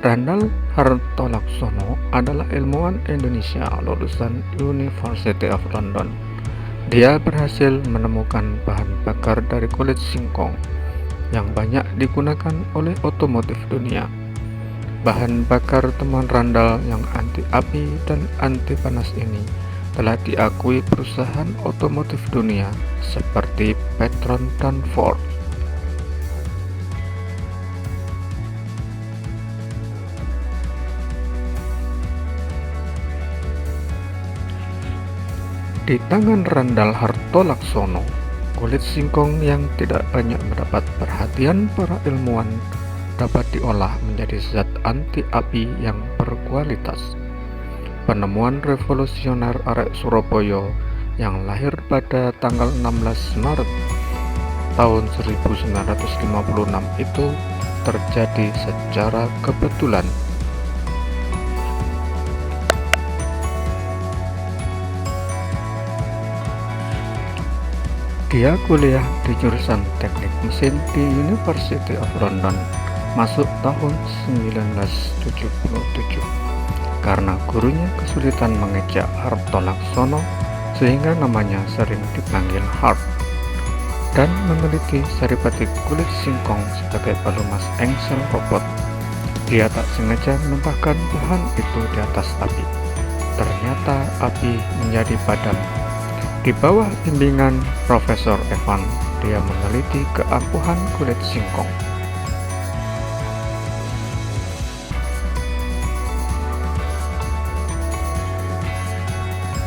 Randall Hartolaksono adalah ilmuwan Indonesia lulusan University of London. Dia berhasil menemukan bahan bakar dari kulit singkong yang banyak digunakan oleh otomotif dunia. Bahan bakar temuan Randall yang anti api dan anti panas ini telah diakui perusahaan otomotif dunia seperti Petron dan Ford. Di tangan Randall Hartolaksono, kulit singkong yang tidak banyak mendapat perhatian para ilmuwan dapat diolah menjadi zat anti api yang berkualitas. Penemuan revolusioner arek Surabaya yang lahir pada tanggal 16 Maret tahun 1956 itu terjadi secara kebetulan. Dia kuliah di jurusan Teknik Mesin di University of London masuk tahun 1977. Karena gurunya kesulitan mengejak Hartolaksono sehingga namanya sering dipanggil Hart, dan meneliti saripati kulit singkong sebagai pelumas engsel robot. Dia tak sengaja menumpahkan bahan itu di atas api. Ternyata api menjadi padam. Di bawah bimbingan Profesor Evan, dia meneliti keampuhan kulit singkong.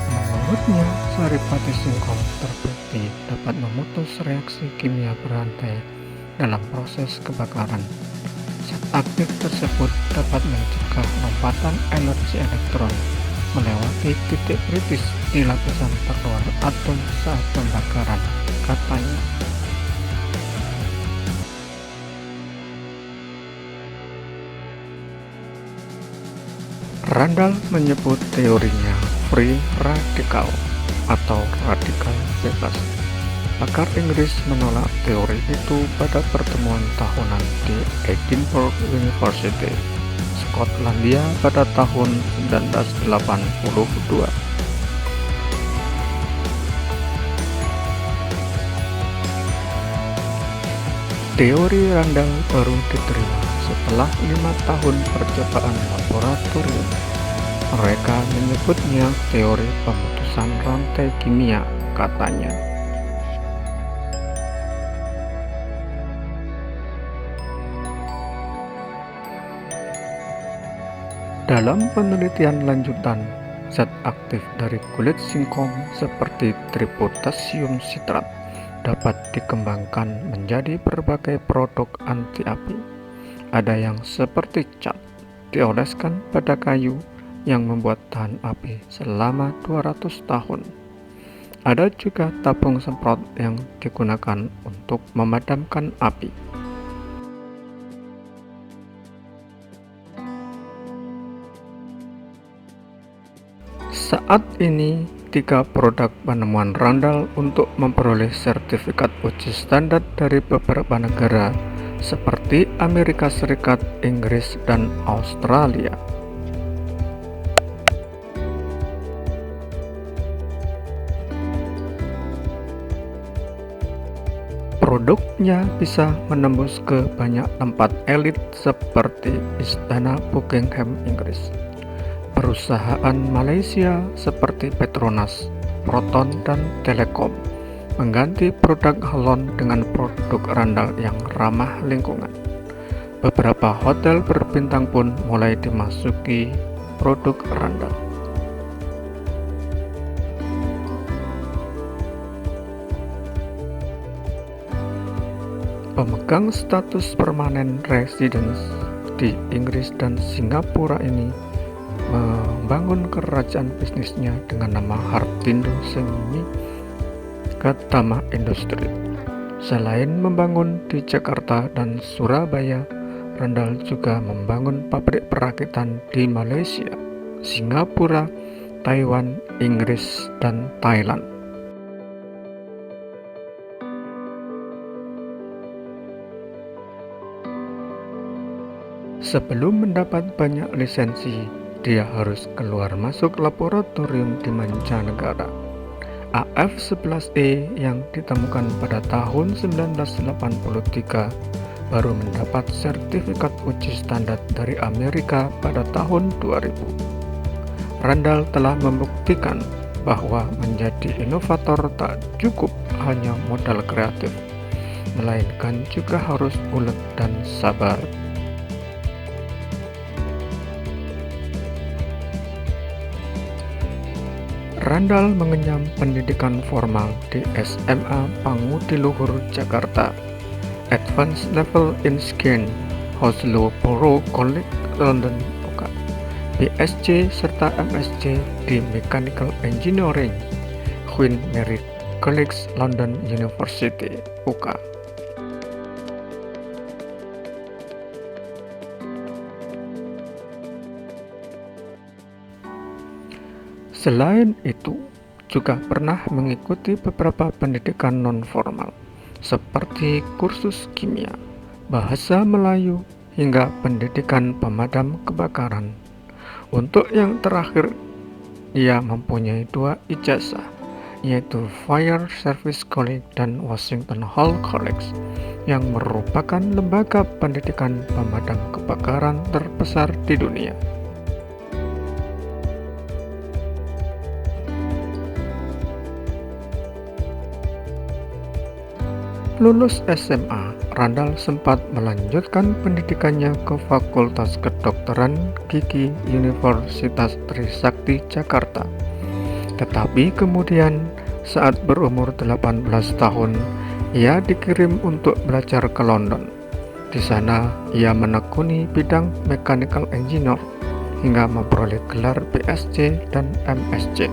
Menurutnya, saripati singkong terbukti dapat memutus reaksi kimia berantai dalam proses kebakaran. Zat aktif tersebut dapat mencegah lompatan energi elektron melewati titik kritis di lapisan terluar atom saat pembakaran, katanya. Randall menyebut teorinya free radical atau radikal bebas. Pakar Inggris menolak teori itu pada pertemuan tahunan di Edinburgh University, Skotlandia pada tahun 1982. Teori Randall baru diterima setelah 5 tahun percobaan laboratorium. Mereka menyebutnya teori pemutusan rantai kimia, katanya. Dalam penelitian lanjutan, zat aktif dari kulit singkong seperti tripotasium sitrat dapat dikembangkan menjadi berbagai produk anti api. Ada yang seperti cat dioleskan pada kayu yang membuat tahan api selama 200 tahun. Ada juga tabung semprot yang digunakan untuk memadamkan api. Saat ini, 3 produk penemuan Randall untuk memperoleh sertifikat uji standar dari beberapa negara seperti Amerika Serikat, Inggris, dan Australia. Produknya bisa menembus ke banyak tempat elit seperti Istana Buckingham Inggris, perusahaan Malaysia seperti Petronas, Proton, dan Telekom, mengganti produk Halon dengan produk Randall yang ramah lingkungan. Beberapa hotel berbintang pun mulai dimasuki produk Randall. Pemegang status permanen residence di Inggris dan Singapura ini membangun kerajaan bisnisnya dengan nama Hartindo Semi Gatama Industri. Selain membangun di Jakarta dan Surabaya, Randall juga membangun pabrik perakitan di Malaysia, Singapura, Taiwan, Inggris, dan Thailand. Sebelum mendapat banyak lisensi, dia harus keluar masuk laboratorium di mancanegara. AF11E yang ditemukan pada tahun 1983 baru mendapat sertifikat uji standar dari Amerika pada tahun 2000. Randall telah membuktikan bahwa menjadi inovator tak cukup hanya modal kreatif, melainkan juga harus ulet dan sabar. Randall mengenyam pendidikan formal di SMA Pangudi-Luhur, Jakarta, Advanced Level in Skin, Hounslow Borough College, London, UK, PSc serta MSc di Mechanical Engineering, Queen Mary College, London University, UK. Selain itu, juga pernah mengikuti beberapa pendidikan non-formal, seperti kursus kimia, bahasa Melayu, hingga pendidikan pemadam kebakaran. Untuk yang terakhir, ia mempunyai 2 ijazah, yaitu Fire Service College dan Washington Hall College, yang merupakan lembaga pendidikan pemadam kebakaran terbesar di dunia. Lulus SMA, Randall sempat melanjutkan pendidikannya ke Fakultas Kedokteran Gigi Universitas Trisakti, Jakarta. Tetapi kemudian, saat berumur 18 tahun, ia dikirim untuk belajar ke London. Di sana, ia menekuni bidang Mechanical Engineer hingga memperoleh gelar PSc dan MSc.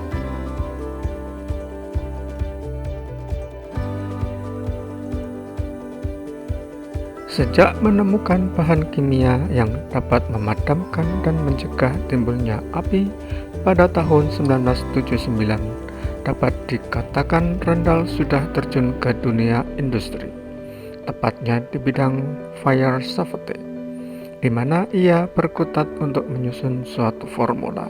Sejak menemukan bahan kimia yang dapat memadamkan dan mencegah timbulnya api pada tahun 1979, dapat dikatakan Randall sudah terjun ke dunia industri, tepatnya di bidang fire safety, di mana ia berkutat untuk menyusun suatu formula,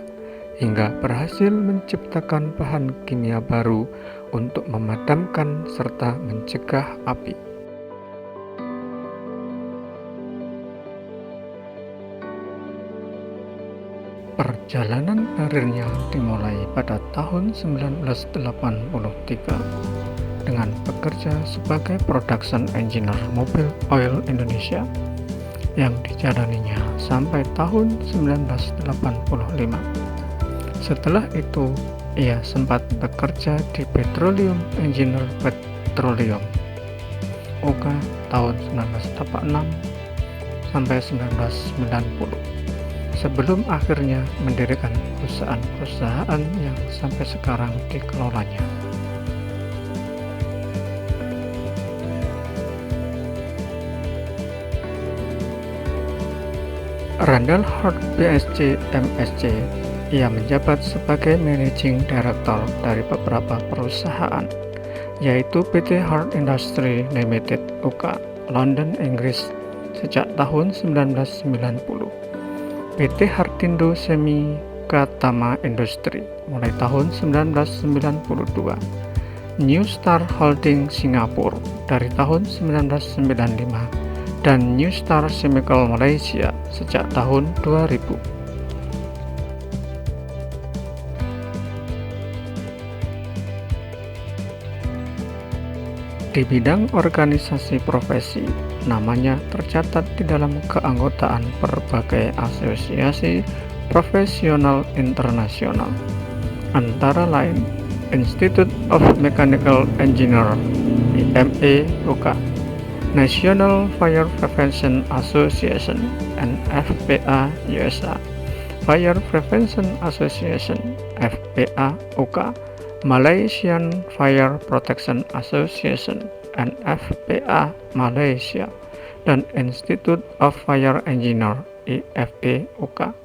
hingga berhasil menciptakan bahan kimia baru untuk memadamkan serta mencegah api. Perjalanan karirnya dimulai pada tahun 1983 dengan bekerja sebagai production engineer mobil oil Indonesia yang dijalaninya sampai tahun 1985. Setelah itu, ia sempat bekerja di Petroleum Engineer Petroleum UK tahun 1986 sampai 1990. Sebelum akhirnya mendirikan perusahaan-perusahaan yang sampai sekarang dikelolanya. Randall Hart PSc MSc, ia menjabat sebagai Managing Director dari beberapa perusahaan, yaitu PT Hart Industry Limited UK, London, Inggris, sejak tahun 1990. PT Hartindo Semikatama Industri mulai tahun 1992, New Star Holding Singapura dari tahun 1995, dan New Star Chemical Malaysia sejak tahun 2000. Di bidang organisasi profesi, namanya tercatat di dalam keanggotaan berbagai asosiasi profesional internasional, antara lain Institute of Mechanical Engineer (IME) UK, National Fire Prevention Association (NFPA) USA, Fire Prevention Association (FPA) UK, Malaysian Fire Protection Association (NFPA) Malaysia, dan Institute of Fire Engineer (IFE) UK.